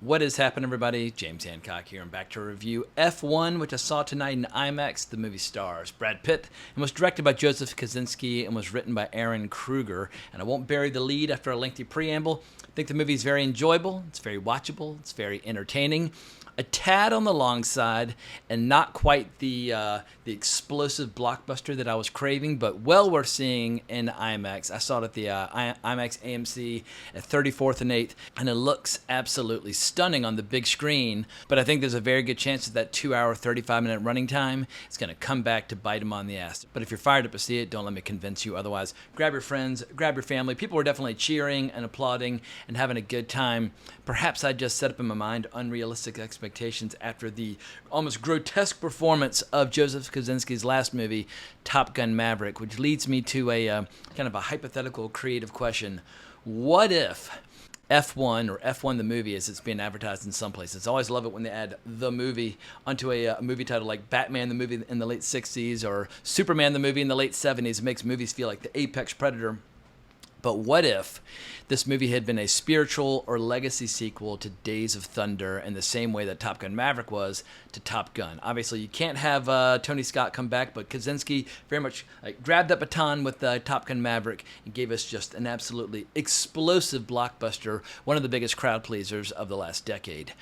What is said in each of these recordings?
What is happening, everybody? James Hancock here. I'm back to review F1, which I saw tonight in IMAX. The movie stars Brad Pitt and was directed by Joseph Kosinski and was written by Aaron Kruger. And I won't bury the lead after a lengthy preamble. I think the movie is very enjoyable. It's very watchable. It's very entertaining. A tad on the long side, and not quite the explosive blockbuster that I was craving, but well worth seeing in IMAX. I saw it at the IMAX AMC at 34th and 8th, and it looks absolutely stunning on the big screen. But I think there's a very good chance that 2-hour, 35-minute running time is going to come back to bite them on the ass. But if you're fired up to see it, don't let me convince you otherwise. Grab your friends, grab your family. People were definitely cheering and applauding and having a good time. Perhaps I just set up in my mind unrealistic expectations after the almost grotesque performance of Joseph Kosinski's last movie, Top Gun Maverick, which leads me to a kind of a hypothetical creative question. What if F1 or F1 the movie, as it's being advertised in some places? I always love it when they add the movie onto a movie title like Batman the movie in the late 60s or Superman the movie in the late 70s. It makes movies feel like the apex predator. But what if this movie had been a spiritual or legacy sequel to Days of Thunder in the same way that Top Gun Maverick was to Top Gun? Obviously, you can't have Tony Scott come back, but Kosinski very much grabbed that baton with Top Gun Maverick and gave us just an absolutely explosive blockbuster, one of the biggest crowd pleasers of the last decade.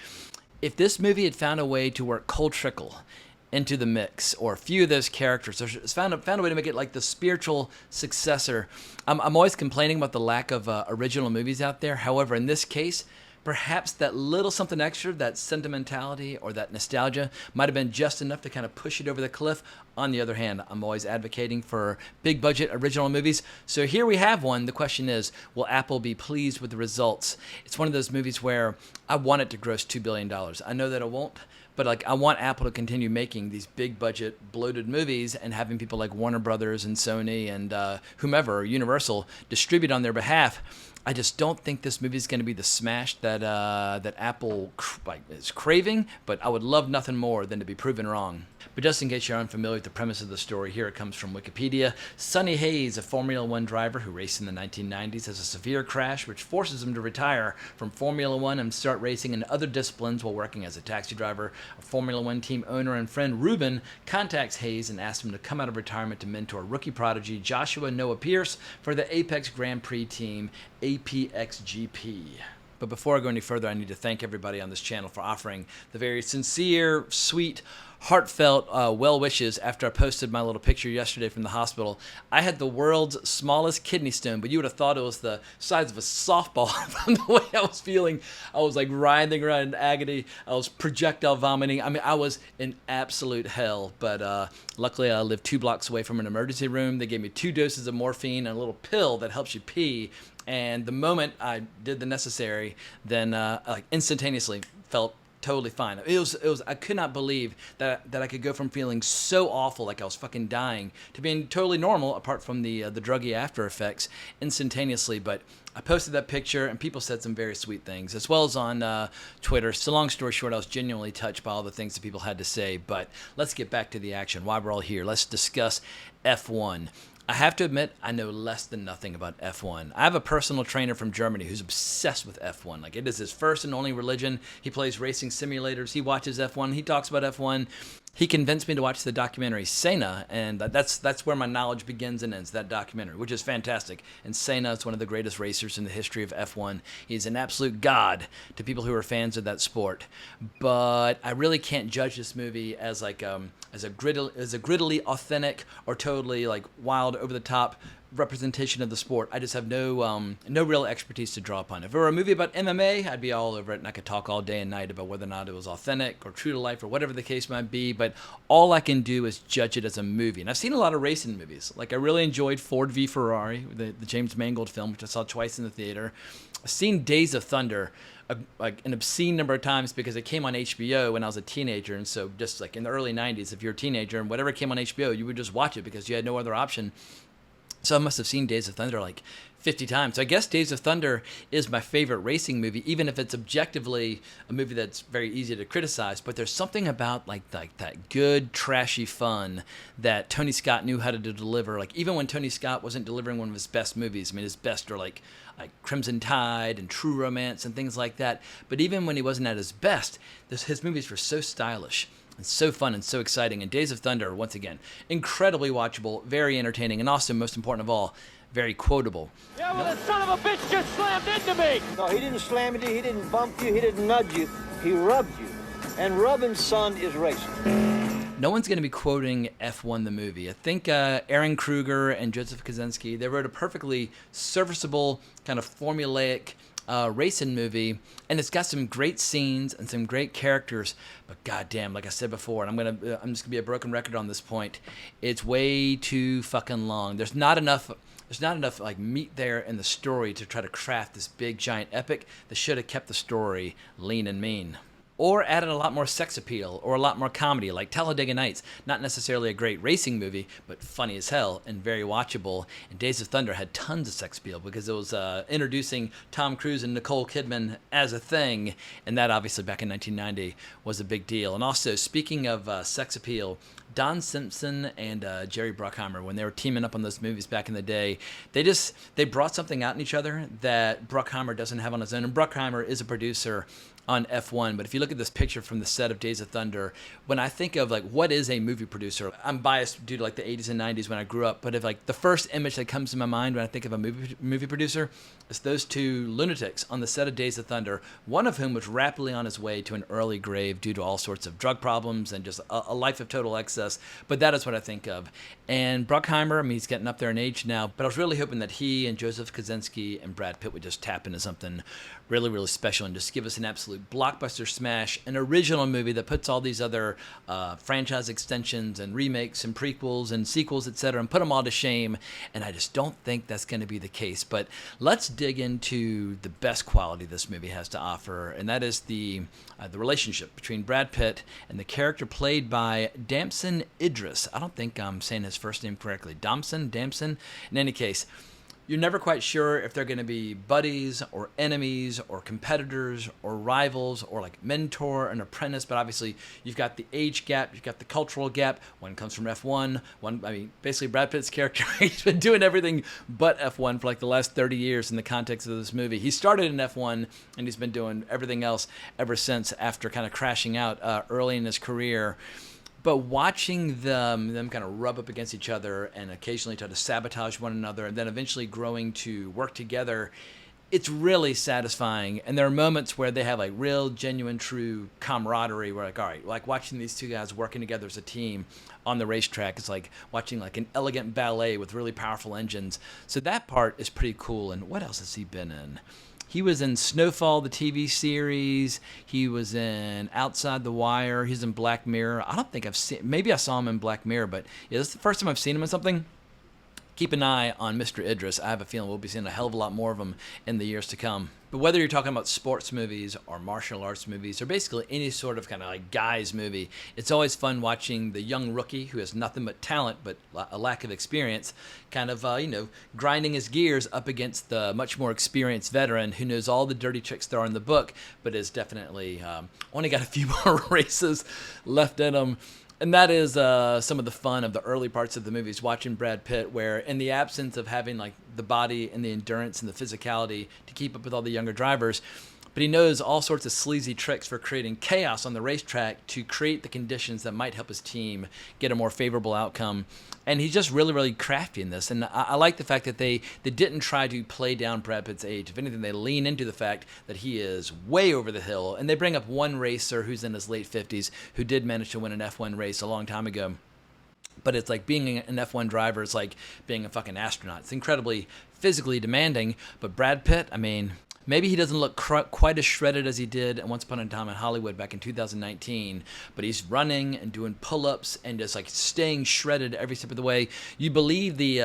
If this movie had found a way to work Cole Trickle into the mix, or a few of those characters, or found a way to make it like the spiritual successor. I'm always complaining about the lack of original movies out there. However, in this case, perhaps that little something extra, that sentimentality or that nostalgia, might have been just enough to kind of push it over the cliff. On the other hand, I'm always advocating for big budget original movies. So here we have one. The question is, will Apple be pleased with the results? It's one of those movies where I want it to gross $2 billion. I know that it won't. But I want Apple to continue making these big budget bloated movies and having people like Warner Brothers and Sony and whomever, Universal, distribute on their behalf. I just don't think this movie is going to be the smash that Apple is craving, but I would love nothing more than to be proven wrong. But just in case you're unfamiliar with the premise of the story, here it comes from Wikipedia. Sonny Hayes, a Formula One driver who raced in the 1990s, has a severe crash which forces him to retire from Formula One and start racing in other disciplines while working as a taxi driver. A Formula One team owner and friend, Ruben, contacts Hayes and asks him to come out of retirement to mentor rookie prodigy Joshua Noah Pierce for the Apex Grand Prix team, APXGP. But before I go any further, I need to thank everybody on this channel for offering the very sincere, sweet, heartfelt well wishes after I posted my little picture yesterday from the hospital. I had the world's smallest kidney stone, but you would have thought it was the size of a softball from the way I was feeling. I was like writhing around in agony. I was projectile vomiting. I mean, I was in absolute hell, but luckily I lived 2 blocks away from an emergency room. They gave me 2 doses of morphine and a little pill that helps you pee. And the moment I did the necessary, then instantaneously felt totally fine. It was. I could not believe that I could go from feeling so awful, like I was fucking dying, to being totally normal, apart from the druggy after effects, instantaneously. But I posted that picture, and people said some very sweet things, as well as on Twitter. So long story short, I was genuinely touched by all the things that people had to say. But let's get back to the action. Why we're all here. Let's discuss F1. I have to admit, I know less than nothing about F1. I have a personal trainer from Germany who's obsessed with F1. Like, it is his first and only religion. He plays racing simulators. He watches F1. He talks about F1. He convinced me to watch the documentary Senna, and that's where my knowledge begins and ends, that documentary, which is fantastic. And Senna is one of the greatest racers in the history of F1. He's an absolute god to people who are fans of that sport. But I really can't judge this movie as as a grittily authentic or totally like wild, over the top representation of the sport. I just have no real expertise to draw upon. If it were a movie about MMA, I'd be all over it, and I could talk all day and night about whether or not it was authentic or true to life or whatever the case might be. But all I can do is judge it as a movie. And I've seen a lot of racing movies. Like, I really enjoyed Ford v Ferrari, the James Mangold film, which I saw twice in the theater. I've seen Days of Thunder like an obscene number of times because it came on HBO when I was a teenager. And so just like in the early 90s, if you're a teenager and whatever came on HBO, you would just watch it because you had no other option. So I must have seen Days of Thunder like 50 times. So I guess Days of Thunder is my favorite racing movie, even if it's objectively a movie that's very easy to criticize. But there's something about like that good, trashy fun that Tony Scott knew how to deliver. Like even when Tony Scott wasn't delivering one of his best movies, I mean his best are like Crimson Tide and True Romance and things like that. But even when he wasn't at his best, his movies were so stylish. And so fun and so exciting. And Days of Thunder, once again, incredibly watchable, very entertaining, and also, most important of all, very quotable. Yeah, well, the son of a bitch just slammed into me! No, he didn't slam into you, he didn't bump you, he didn't nudge you, he rubbed you. And rubbing, son, is racing. No one's going to be quoting F1 the movie. I think Aaron Kruger and Joseph Kosinski, they wrote a perfectly serviceable, kind of formulaic racing movie, and it's got some great scenes and some great characters, but goddamn, like I said before, and I'm just gonna be a broken record on this point, it's way too fucking long. There's not enough like meat there in the story to try to craft this big giant epic. That should have kept the story lean and mean. Or added a lot more sex appeal or a lot more comedy, like Talladega Nights. Not necessarily a great racing movie, but funny as hell and very watchable. And Days of Thunder had tons of sex appeal because it was introducing Tom Cruise and Nicole Kidman as a thing. And that obviously back in 1990 was a big deal. And also, speaking of sex appeal, Don Simpson and Jerry Bruckheimer, when they were teaming up on those movies back in the day, they brought something out in each other that Bruckheimer doesn't have on his own. And Bruckheimer is a producer on F1, but if you look at this picture from the set of Days of Thunder, when I think of like what is a movie producer, I'm biased due to like the 80s and 90s when I grew up, but if like the first image that comes to my mind when I think of a movie producer is those two lunatics on the set of Days of Thunder, one of whom was rapidly on his way to an early grave due to all sorts of drug problems and just a life of total excess, but that is what I think of. And Bruckheimer, I mean, he's getting up there in age now, but I was really hoping that he and Joseph Kosinski and Brad Pitt would just tap into something really, really special and just give us an absolute blockbuster smash, an original movie that puts all these other franchise extensions and remakes and prequels and sequels, etc., and put them all to shame. And I just don't think that's going to be the case. But let's dig into the best quality this movie has to offer, and that is the relationship between Brad Pitt and the character played by Damson Idris. I don't think I'm saying his first name correctly. Damson? In any case, you're never quite sure if they're going to be buddies or enemies or competitors or rivals or like mentor and apprentice, but obviously you've got the age gap, you've got the cultural gap. One comes from F1, basically Brad Pitt's character, he's been doing everything but F1 for like the last 30 years in the context of this movie. He started in F1 and he's been doing everything else ever since, after kind of crashing out early in his career. But watching them kind of rub up against each other and occasionally try to sabotage one another and then eventually growing to work together, it's really satisfying. And there are moments where they have like real, genuine, true camaraderie where like, all right, like watching these two guys working together as a team on the racetrack is like watching like an elegant ballet with really powerful engines. So that part is pretty cool. And what else has he been in? He was in Snowfall, the TV series. He was in Outside the Wire. He's in Black Mirror. I don't think I've seen, maybe I saw him in Black Mirror, but yeah, this is the first time I've seen him in something. Keep an eye on Mr. Idris. I have a feeling we'll be seeing a hell of a lot more of him in the years to come. But whether you're talking about sports movies or martial arts movies or basically any sort of kind of like guys movie, it's always fun watching the young rookie who has nothing but talent but a lack of experience kind of, grinding his gears up against the much more experienced veteran who knows all the dirty tricks there are in the book, but is definitely only got a few more races left in him. And that is some of the fun of the early parts of the movies, watching Brad Pitt, where in the absence of having like the body and the endurance and the physicality to keep up with all the younger drivers, but he knows all sorts of sleazy tricks for creating chaos on the racetrack to create the conditions that might help his team get a more favorable outcome. And he's just really, really crafty in this. And I like the fact that they didn't try to play down Brad Pitt's age. If anything, they lean into the fact that he is way over the hill. And they bring up one racer who's in his late 50s who did manage to win an F1 race a long time ago. But it's like being an F1 driver is like being a fucking astronaut. It's incredibly physically demanding. But Brad Pitt, I mean, maybe he doesn't look quite as shredded as he did at Once Upon a Time in Hollywood back in 2019, but he's running and doing pull-ups and just like staying shredded every step of the way. You believe the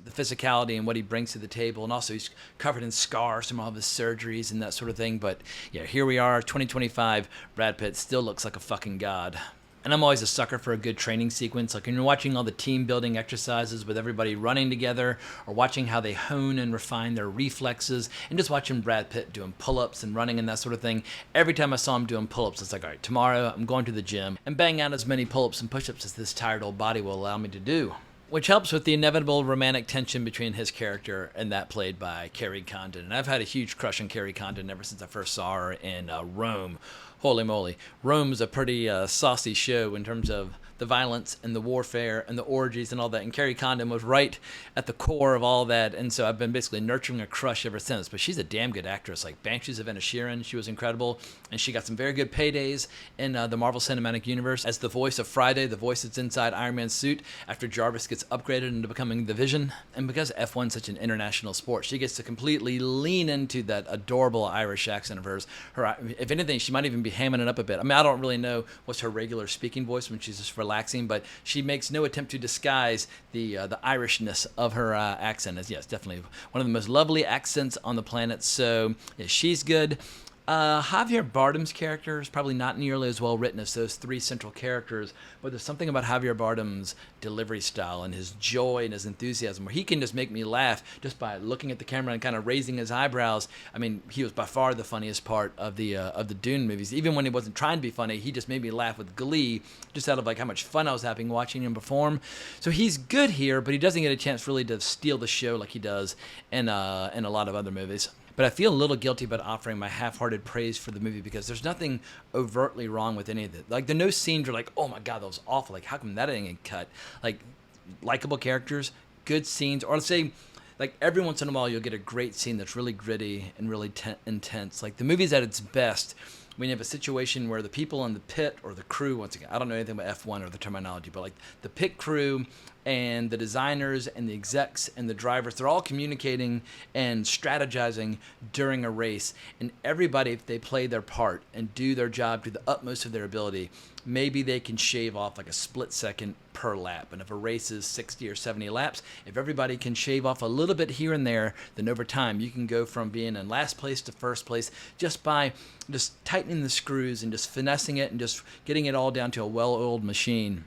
physicality and what he brings to the table, and also he's covered in scars from all of his surgeries and that sort of thing. But yeah, here we are, 2025. Brad Pitt still looks like a fucking god. And I'm always a sucker for a good training sequence. Like when you're watching all the team building exercises with everybody running together, or watching how they hone and refine their reflexes, and just watching Brad Pitt doing pull-ups and running and that sort of thing. Every time I saw him doing pull-ups, it's like, all right, tomorrow I'm going to the gym and bang out as many pull-ups and push-ups as this tired old body will allow me to do. Which helps with the inevitable romantic tension between his character and that played by Carrie Condon. And I've had a huge crush on Carrie Condon ever since I first saw her in Rome. Holy moly. Rome's a pretty saucy show in terms of the violence and the warfare and the orgies and all that. And Carrie Condon was right at the core of all that. And so I've been basically nurturing a crush ever since. But she's a damn good actress. Like Banshees of Inisherin, she was incredible. And she got some very good paydays in the Marvel Cinematic Universe as the voice of Friday, the voice that's inside Iron Man's suit after Jarvis gets upgraded into becoming the Vision. And because F1's such an international sport, she gets to completely lean into that adorable Irish accent of hers. If anything, she might even be hamming it up a bit. I mean, I don't really know what's her regular speaking voice when she's just relaxing, but she makes no attempt to disguise the Irishness of her accent. Yes, definitely one of the most lovely accents on the planet. So yeah, she's good. Javier Bardem's character is probably not nearly as well written as those three central characters, but there's something about Javier Bardem's delivery style and his joy and his enthusiasm where he can just make me laugh just by looking at the camera and kind of raising his eyebrows. I mean, he was by far the funniest part of the Dune movies. Even when he wasn't trying to be funny, he just made me laugh with glee just out of like how much fun I was having watching him perform. So he's good here, but he doesn't get a chance really to steal the show like he does in a lot of other movies. But I feel a little guilty about offering my half-hearted praise for the movie because there's nothing overtly wrong with any of it. Like, the no scenes are like, oh my God, that was awful. Like, how come that didn't get cut? Like, likable characters, good scenes, or let's say, like, every once in a while you'll get a great scene that's really gritty and really intense. Like, the movie's at its best when you have a situation where the people in the pit or the crew, once again, I don't know anything about F1 or the terminology, but like the pit crew and the designers and the execs and the drivers, they're all communicating and strategizing during a race. And everybody, if they play their part and do their job to the utmost of their ability, maybe they can shave off like a split second per lap. And if a race is 60 or 70 laps, if everybody can shave off a little bit here and there, then over time you can go from being in last place to first place just by just tightening the screws and just finessing it and just getting it all down to a well-oiled machine.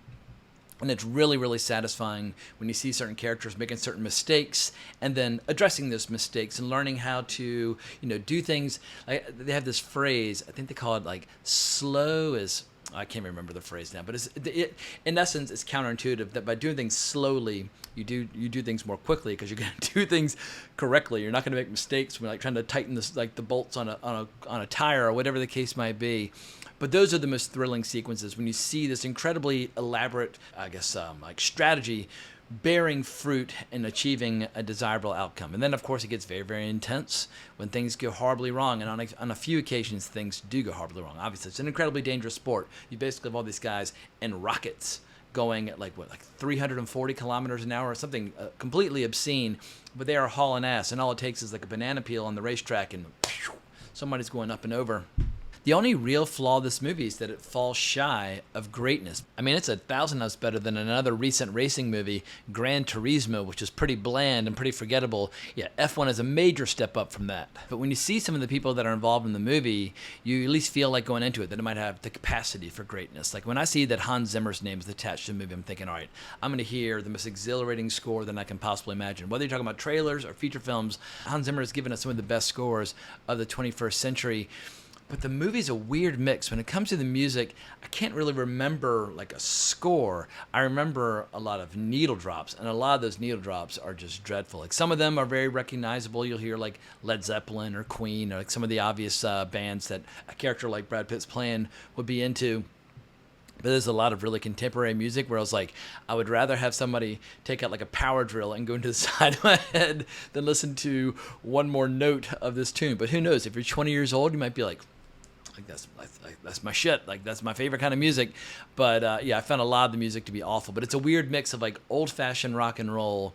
And it's really, really satisfying when you see certain characters making certain mistakes and then addressing those mistakes and learning how to, do things. Like, they have this phrase, I think they call it like slow as, I can't remember the phrase now, but in essence, it's counterintuitive that by doing things slowly, you do things more quickly because you're going to do things correctly. You're not going to make mistakes when like trying to tighten this, like the bolts on a tire or whatever the case might be. But those are the most thrilling sequences when you see this incredibly elaborate, like strategy bearing fruit and achieving a desirable outcome. And then, of course, it gets very, very intense when things go horribly wrong. And on a few occasions, things do go horribly wrong. Obviously, it's an incredibly dangerous sport. You basically have all these guys in rockets going at like 340 kilometers an hour or something completely obscene, but they are hauling ass. And all it takes is like a banana peel on the racetrack and somebody's going up and over. The only real flaw of this movie is that it falls shy of greatness. I mean, it's 1,000 times better than another recent racing movie, Gran Turismo, which is pretty bland and pretty forgettable. Yeah, F1 is a major step up from that. But when you see some of the people that are involved in the movie, you at least feel like going into it that it might have the capacity for greatness. Like when I see that Hans Zimmer's name is attached to the movie, I'm thinking, all right, I'm going to hear the most exhilarating score than I can possibly imagine. Whether you're talking about trailers or feature films, Hans Zimmer has given us some of the best scores of the 21st century. But the movie's a weird mix. When it comes to the music, I can't really remember like a score. I remember a lot of needle drops, and a lot of those needle drops are just dreadful. Like some of them are very recognizable. You'll hear like Led Zeppelin or Queen or like some of the obvious bands that a character like Brad Pitt's playing would be into. But there's a lot of really contemporary music where I was like, I would rather have somebody take out like a power drill and go into the side of my head than listen to one more note of this tune. But who knows? If you're 20 years old, you might be like that's my shit. Like that's my favorite kind of music. But yeah, I found a lot of the music to be awful. But it's a weird mix of like old-fashioned rock and roll,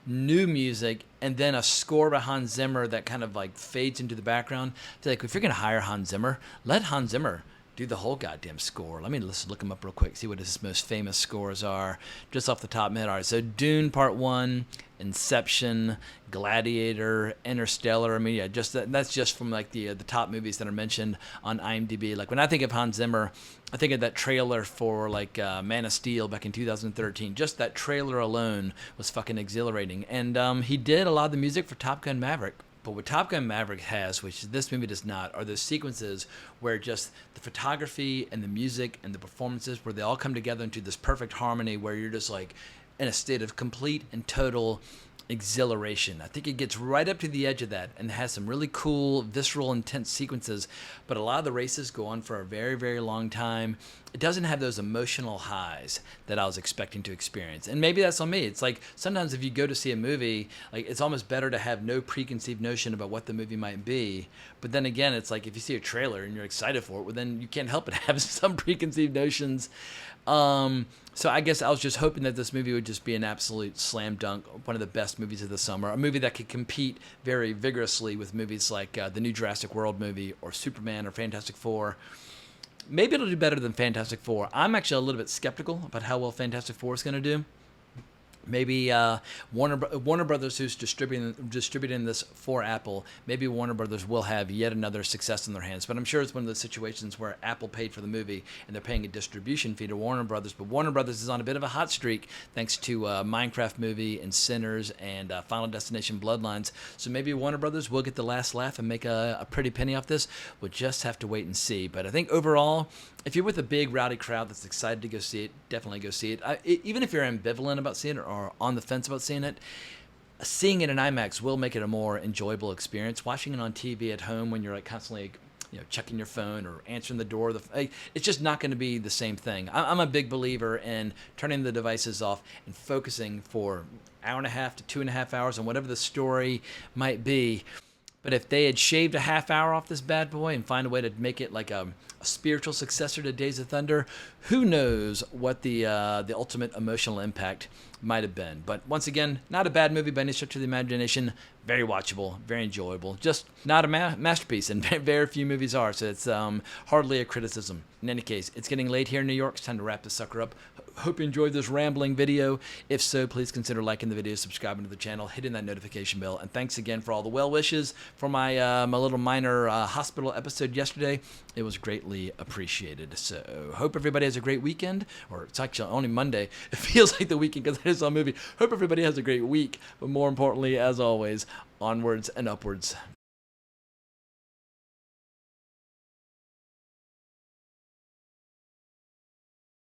new music, and then a score by Hans Zimmer that kind of like fades into the background. I feel like if you're gonna hire Hans Zimmer, let Hans Zimmer do the whole goddamn score. Let me just look them up real quick, see what his most famous scores are, just off the top of my head. All right, so Dune Part 1, Inception, Gladiator, Interstellar. I mean, yeah, just that's just from like the top movies that are mentioned on IMDb. Like when I think of Hans Zimmer, I think of that trailer for like Man of Steel back in 2013. Just that trailer alone was fucking exhilarating. And he did a lot of the music for Top Gun Maverick. But what Top Gun Maverick has, which this movie does not, are those sequences where just the photography and the music and the performances, where they all come together into this perfect harmony where you're just like in a state of complete and total exhilaration. I think it gets right up to the edge of that and has some really cool, visceral, intense sequences, but a lot of the races go on for a very, very long time. It doesn't have those emotional highs that I was expecting to experience. And maybe that's on me. It's like sometimes if you go to see a movie, like it's almost better to have no preconceived notion about what the movie might be. But then again, it's like if you see a trailer and you're excited for it, well, then you can't help but have some preconceived notions. So I guess I was just hoping that this movie would just be an absolute slam dunk, one of the best movies of the summer, a movie that could compete very vigorously with movies like the new Jurassic World movie or Superman or Fantastic Four. Maybe it'll do better than Fantastic Four. I'm actually a little bit skeptical about how well Fantastic Four is going to do. Maybe Warner Brothers, who's distributing this for Apple, maybe Warner Brothers will have yet another success in their hands. But I'm sure it's one of those situations where Apple paid for the movie and they're paying a distribution fee to Warner Brothers. But Warner Brothers is on a bit of a hot streak thanks to Minecraft movie and Sinners and Final Destination Bloodlines. So maybe Warner Brothers will get the last laugh and make a pretty penny off this. We'll just have to wait and see. But I think overall, if you're with a big rowdy crowd that's excited to go see it, definitely go see it. Even if you're ambivalent about seeing it or on the fence about seeing it in IMAX will make it a more enjoyable experience. Watching it on TV at home when you're like constantly checking your phone or answering the door, it's just not going to be the same thing. I'm a big believer in turning the devices off and focusing for an hour and a half to 2.5 hours on whatever the story might be. But if they had shaved a half hour off this bad boy and find a way to make it like a spiritual successor to Days of Thunder, who knows what the ultimate emotional impact might have been. But once again, not a bad movie by any stretch of the imagination. Very watchable, very enjoyable. Just not a masterpiece, and very few movies are, so it's hardly a criticism. In any case, it's getting late here in New York. It's time to wrap this sucker up. Hope you enjoyed this rambling video. If so, please consider liking the video, subscribing to the channel, hitting that notification bell, and thanks again for all the well wishes for my little minor hospital episode yesterday. It was greatly appreciated. So hope everybody has a great weekend, or it's actually only Monday. It feels like the weekend because I saw a movie. Hope everybody has a great week, but more importantly, as always, onwards and upwards.